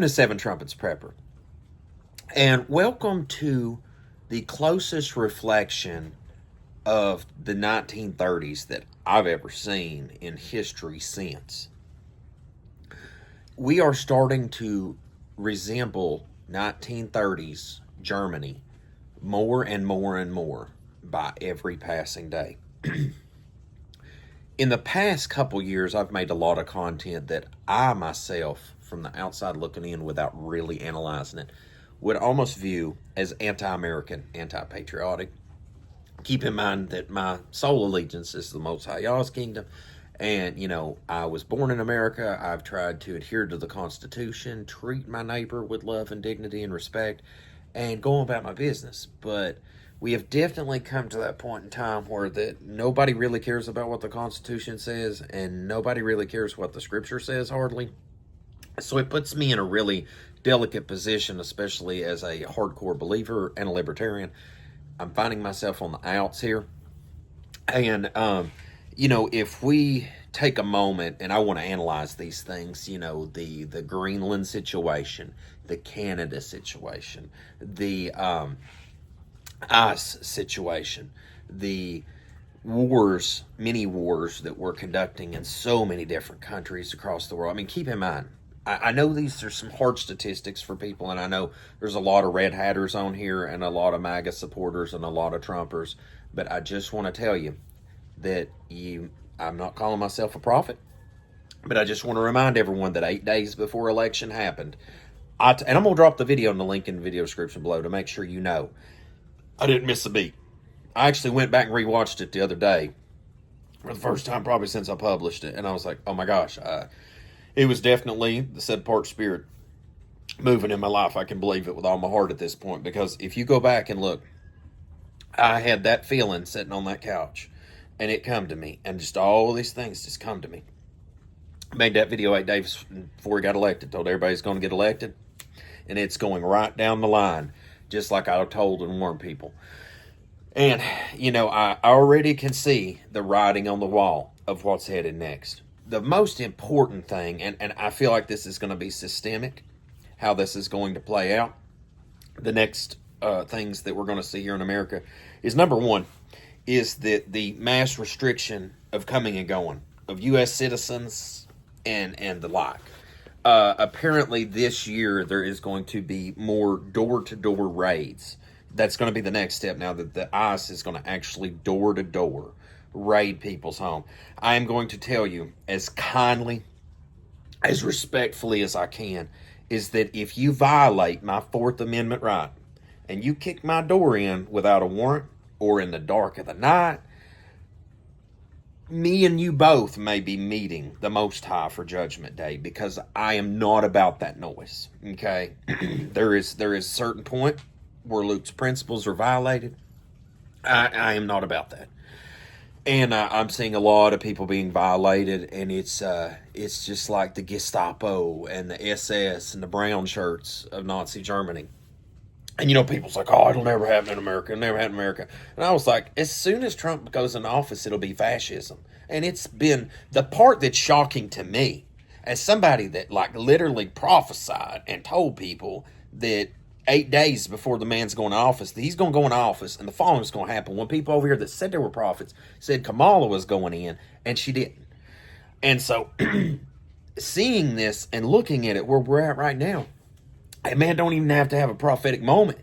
to Seven Trumpets Prepper, and welcome to the closest reflection of the 1930s that I've ever seen in history since. We are starting to resemble 1930s Germany more and more and more by every passing day. In the past couple years, I've made a lot of content that I myself, from the outside looking in without really analyzing it, would almost view as anti-American, anti-patriotic. Keep in mind that my sole allegiance is the Most High Yah's kingdom. And, I was born in America. I've tried to adhere to the Constitution, treat my neighbor with love and dignity and respect, and go about my business. But we have definitely come to that point in time where that nobody really cares about what the Constitution says, and nobody really cares what the Scripture says, hardly. So it puts me in a really delicate position, especially as a hardcore believer and a libertarian. I'm finding myself on the outs here. And, if we take a moment, and I want to analyze these things, the Greenland situation, the Canada situation, the ICE situation, the wars, many wars that we're conducting in so many different countries across the world. I mean, keep in mind, I know these are some hard statistics for people, and I know there's a lot of red hatters on here and a lot of MAGA supporters and a lot of Trumpers, but I just want to tell you that I'm not calling myself a prophet, but I just want to remind everyone that 8 days before election happened, and I'm going to drop the video in the link in the video description below to make sure you know, I didn't miss a beat. I actually went back and rewatched it the other day for the first time probably since I published it, and I was like, oh my gosh, it was definitely the set-apart spirit moving in my life. I can believe it with all my heart at this point, because if you go back and look, I had that feeling sitting on that couch, and it come to me, and just all these things just come to me. I made that video 8 days before he got elected, told everybody he's going to get elected, and it's going right down the line, just like I told and warned people. And, I already can see the writing on the wall of what's headed next. The most important thing, and I feel like this is going to be systemic, how this is going to play out, the next things that we're going to see here in America, is number one, is that the mass restriction of coming and going of U.S. citizens and the like. Apparently this year there is going to be more door-to-door raids. That's going to be the next step now that the ICE is going to actually door-to-door raid people's home. I am going to tell you as kindly, as respectfully as I can, is that if you violate my Fourth Amendment right and you kick my door in without a warrant or in the dark of the night, me and you both may be meeting the Most High for Judgment Day, because I am not about that noise, okay? There is a certain point where Luke's principles are violated. I am not about that. And I'm seeing a lot of people being violated, and it's just like the Gestapo and the SS and the brown shirts of Nazi Germany. And, people's like, oh, it'll never happen in America. It'll never happen in America. And I was like, as soon as Trump goes in office, it'll be fascism. And it's been the part that's shocking to me, as somebody that, literally prophesied and told people that 8 days before the man's going to office, that he's going to go into office, and the following is going to happen. When people over here that said they were prophets said Kamala was going in, and she didn't. And so, seeing this and looking at it where we're at right now, a man don't even have to have a prophetic moment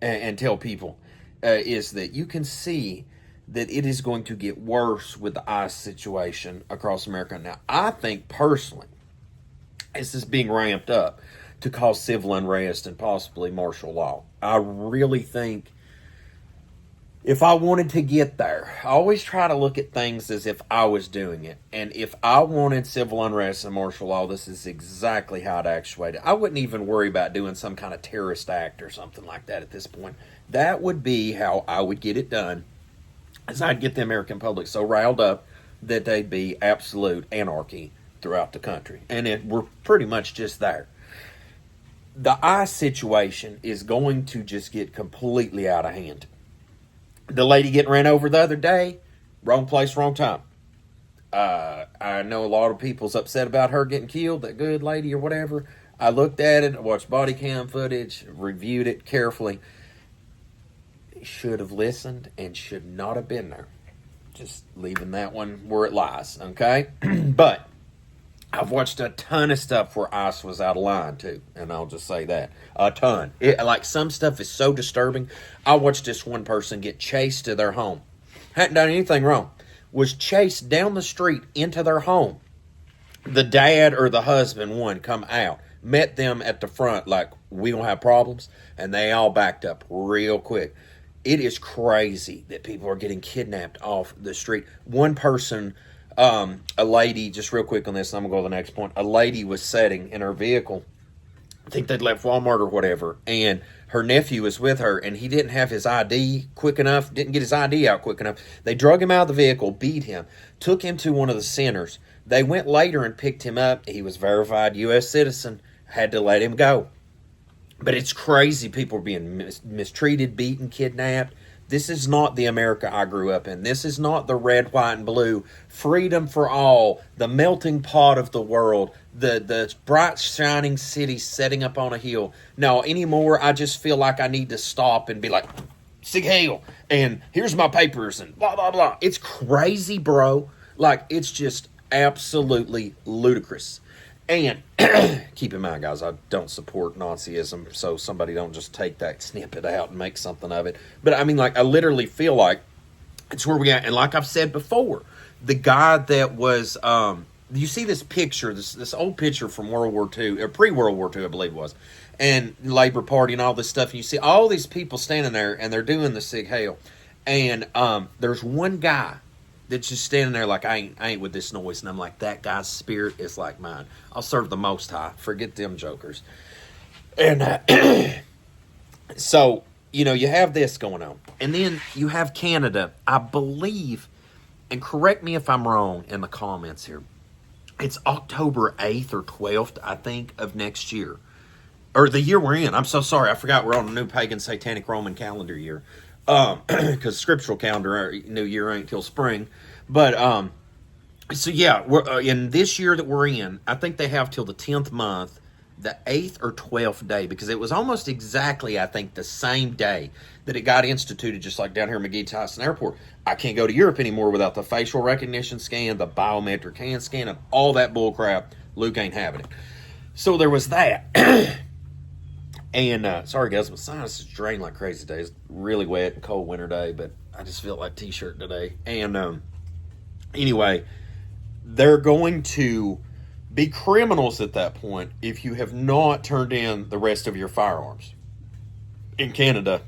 and tell people, is that you can see that it is going to get worse with the ICE situation across America. Now, I think personally, this is being ramped up to cause civil unrest and possibly martial law. I really think if I wanted to get there, I always try to look at things as if I was doing it. And if I wanted civil unrest and martial law, this is exactly how I'd actuate it. I wouldn't even worry about doing some kind of terrorist act or something like that at this point. That would be how I would get it done, as I'd get the American public so riled up that they'd be absolute anarchy throughout the country. And we're pretty much just there. The ICE situation is going to just get completely out of hand. The lady getting ran over the other day, wrong place, wrong time. I know a lot of people's upset about her getting killed, that good lady or whatever. I looked at it, I watched body cam footage, reviewed it carefully. Should have listened and should not have been there. Just leaving that one where it lies, okay? But I've watched a ton of stuff where ICE was out of line, too. And I'll just say that. A ton. Like, some stuff is so disturbing. I watched this one person get chased to their home. Hadn't done anything wrong. Was chased down the street into their home. The dad or the husband, one, come out. Met them at the front like, we don't have problems. And they all backed up real quick. It is crazy that people are getting kidnapped off the street. One person... a lady, just real quick on this, and I'm going to go to the next point. A lady was sitting in her vehicle. I think they'd left Walmart or whatever, and her nephew was with her, and he didn't have his ID quick enough, didn't get his ID out quick enough. They drug him out of the vehicle, beat him, took him to one of the centers. They went later and picked him up. He was verified U.S. citizen, had to let him go. But it's crazy. People are being mistreated, beaten, kidnapped. This is not the America I grew up in. This is not the red, white, and blue. Freedom for all. The melting pot of the world. The bright, shining city setting up on a hill. No, anymore, I just feel like I need to stop and be like, Sig Heil, and here's my papers, and blah, blah, blah. It's crazy, bro. Like, it's just absolutely ludicrous. And keep in mind, guys, I don't support Nazism, so somebody don't just take that snippet out and make something of it. But I mean, like, I literally feel like it's where we at. And like I've said before, the guy that was, you see this picture, this old picture from World War II, or pre-World War II, I believe it was, and Labor Party and all this stuff. And you see all these people standing there, and they're doing the Sig Heil. And there's one guy that's just standing there like, I ain't with this noise. And I'm like, that guy's spirit is like mine. I'll serve the Most High. Forget them jokers. And so, you know, you have this going on. And then you have Canada. I believe, and correct me if I'm wrong in the comments here, it's October 8th or 12th, I think, of next year. Or the year we're in. I'm so sorry. I forgot we're on a new pagan satanic Roman calendar year. Because scriptural calendar, new year ain't till spring. But, so yeah, we're in this year that we're in, I think they have till the 10th month, the 8th or 12th day, because it was almost exactly, I think, the same day that it got instituted, just like down here at McGee-Tyson Airport. I can't go to Europe anymore without the facial recognition scan, the biometric hand scan, and all that bull crap. Luke ain't having it. So there was that. And, sorry guys, my sinus is drained like crazy today. It's really wet and cold winter day, but I just feel like t-shirt today. And, anyway, they're going to be criminals at that point if you have not turned in the rest of your firearms. In Canada,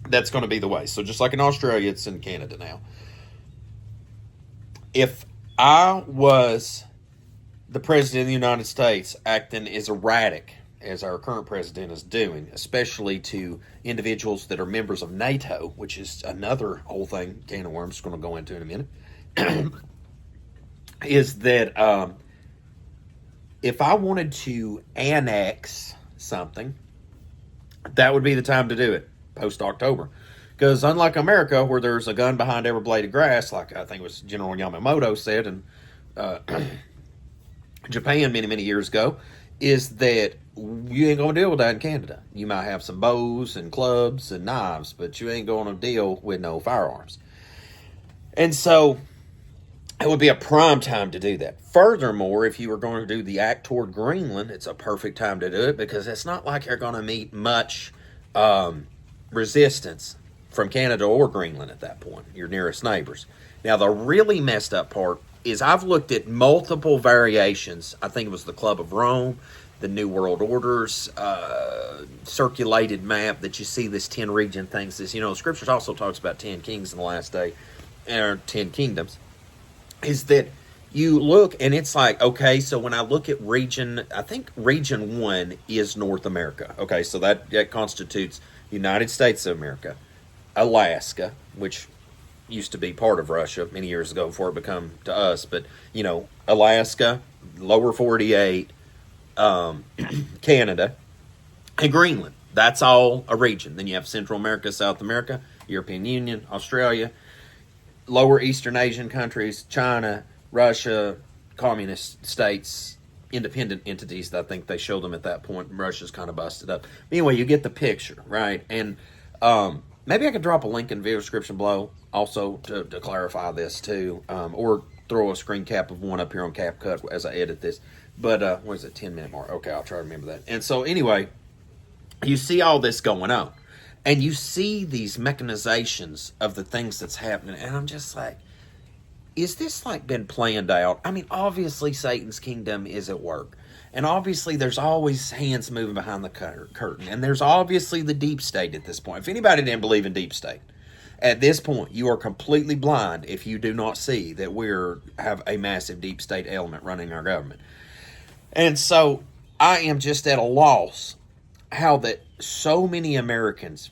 that's going to be the way. So just like in Australia, it's in Canada now. If I was the president of the United States acting as erratic as our current president is doing, especially to individuals that are members of NATO, which is another whole thing, can of worms, going to go into in a minute, is that if I wanted to annex something, that would be the time to do it, post-October. Because unlike America, where there's a gun behind every blade of grass, like I think it was General Yamamoto said in Japan many, many years ago, is that you ain't going to deal with that in Canada. You might have some bows and clubs and knives, but you ain't going to deal with no firearms. And so it would be a prime time to do that. Furthermore, if you were going to do the act toward Greenland, it's a perfect time to do it, because it's not like you're going to meet much resistance from Canada or Greenland at that point, your nearest neighbors. Now, the really messed up part is I've looked at multiple variations. I think it was the Club of Rome, the New World Order's circulated map that you see this 10 region things. This, you know, Scriptures also talks about 10 kings in the last day, or 10 kingdoms. Is that you look and it's like, okay, so when I look at region, I think region 1 is North America. Okay, so that constitutes United States of America, Alaska, which used to be part of Russia many years ago before it became to us, but, you know, Alaska, lower 48, Canada, and Greenland. That's all a region. Then you have Central America, South America, European Union, Australia, lower Eastern Asian countries, China, Russia, communist states, independent entities. I think they show them at that point. Russia's kind of busted up. Anyway, you get the picture, right? And maybe I could drop a link in the video description below also to clarify this too, or throw a screen cap of one up here on CapCut as I edit this. But what is it, 10-minute mark? Okay, I'll try to remember that. And so anyway, you see all this going on, and you see these mechanizations of the things that's happening, and I'm just like, is this like been planned out? I mean, obviously Satan's kingdom is at work, and obviously there's always hands moving behind the curtain, and there's obviously the deep state at this point. If anybody didn't believe in deep state, at this point you are completely blind if you do not see that have a massive deep state element running our government. And so I am just at a loss how that so many Americans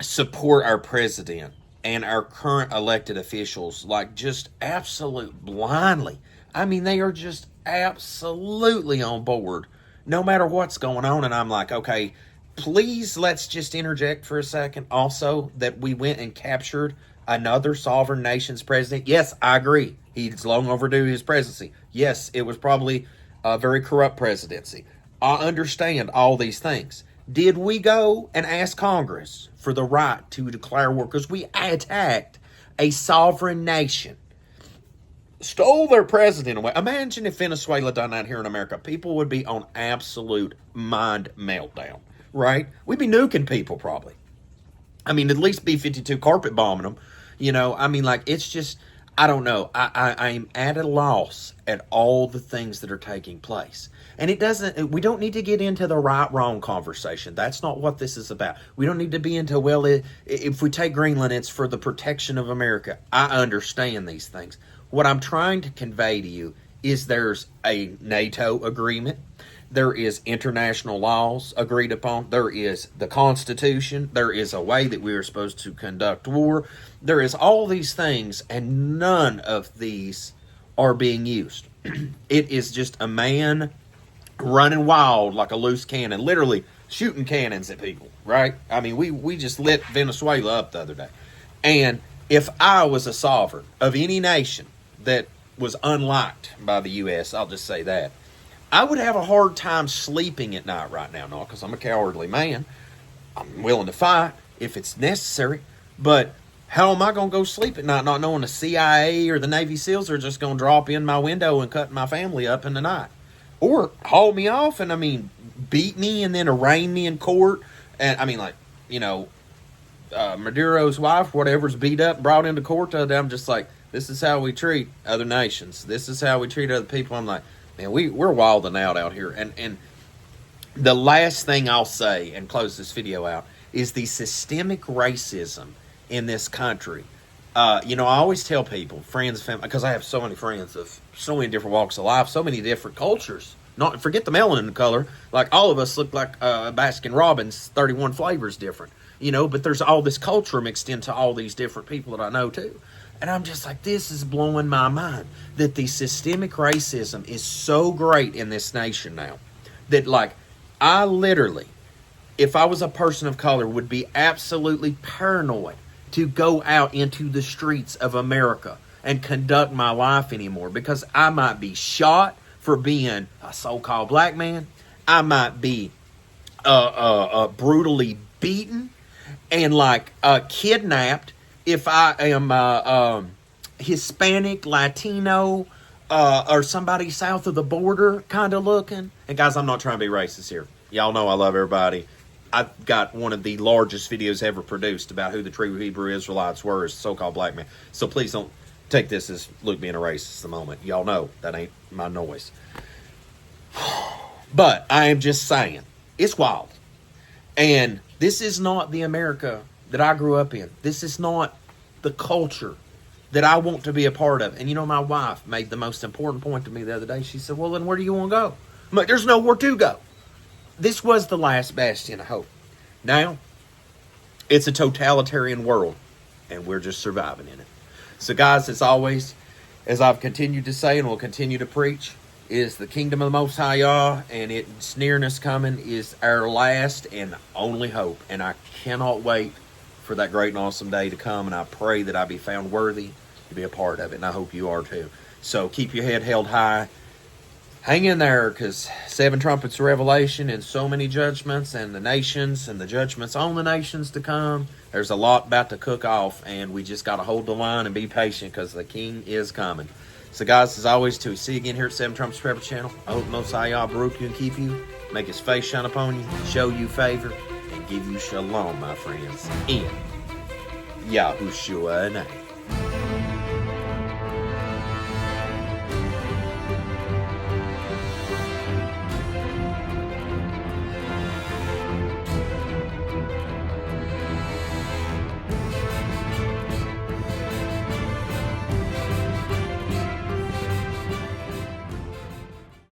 support our president and our current elected officials, like just absolute blindly. I mean, they are just absolutely on board no matter what's going on. And I'm like, okay, please let's just interject for a second also that we went and captured another sovereign nation's president. Yes, I agree. He's long overdue his presidency. Yes, it was probably a very corrupt presidency. I understand all these things. Did we go and ask Congress for the right to declare war? Because we attacked a sovereign nation, stole their president away. Imagine if Venezuela done that here in America. People would be on absolute mind meltdown, right? We'd be nuking people probably. I mean, at least B-52 carpet bombing them. You know, I mean, like, it's just, I don't know. I'm at a loss at all the things that are taking place. And we don't need to get into the right-wrong conversation. That's not what this is about. We don't need to be into, well, if we take Greenland, it's for the protection of America. I understand these things. What I'm trying to convey to you is there's a NATO agreement. There is international laws agreed upon. There is the Constitution. There is a way that we are supposed to conduct war. There is all these things, and none of these are being used. It is just a man running wild like a loose cannon, literally shooting cannons at people, right? I mean, we just lit Venezuela up the other day. And if I was a sovereign of any nation that was unliked by the U.S., I'll just say that, I would have a hard time sleeping at night right now, not because I'm a cowardly man. I'm willing to fight if it's necessary, but how am I going to go sleep at night not knowing the CIA or the Navy SEALs are just going to drop in my window and cut my family up in the night? Or haul me off and, I mean, beat me and then arraign me in court. And, I mean, like, you know, Maduro's wife, whatever's beat up, brought into court. I'm just like, this is how we treat other nations. This is how we treat other people. I'm like, man, we're wilding out here. And the last thing I'll say and close this video out is the systemic racism in this country. You know, I always tell people, friends, family, because I have so many friends of so many different walks of life, so many different cultures. Not forget the melanin color. Like, all of us look like Baskin Robbins, 31 flavors different. You know, but there's all this culture mixed into all these different people that I know too. And I'm just like, this is blowing my mind that the systemic racism is so great in this nation now that, like, I literally, if I was a person of color, would be absolutely paranoid to go out into the streets of America and conduct my life anymore, because I might be shot for being a so-called black man. I might be brutally beaten and like kidnapped if I am Hispanic, Latino, or somebody south of the border kind of looking. And guys, I'm not trying to be racist here. Y'all know I love everybody. I've got one of the largest videos ever produced about who the true Hebrew Israelites were as so-called black men. So please don't take this as Luke being a racist at the moment. Y'all know that ain't my noise. But I am just saying, it's wild. And this is not the America that I grew up in. This is not the culture that I want to be a part of. And you know, my wife made the most important point to me the other day. She said, well, then where do you want to go? I'm like, there's nowhere to go. This was the last bastion of hope. Now, it's a totalitarian world, and we're just surviving in it. So, guys, as always, as I've continued to say and will continue to preach, is the kingdom of the Most High Yah, and its nearness coming is our last and only hope. And I cannot wait for that great and awesome day to come, and I pray that I be found worthy to be a part of it, and I hope you are too. So keep your head held high. hang in there, because 7 trumpets of revelation and so many judgments, and the nations and the judgments on the nations to come. There's a lot about to cook off, and we just got to hold the line and be patient, because the king is coming. So guys, as always, till we see you again here at 7 Trumpets Forever channel, I hope Most High Yah baruch you and keep you, make his face shine upon you, show you favor, and give you shalom, my friends, in Yahushua name.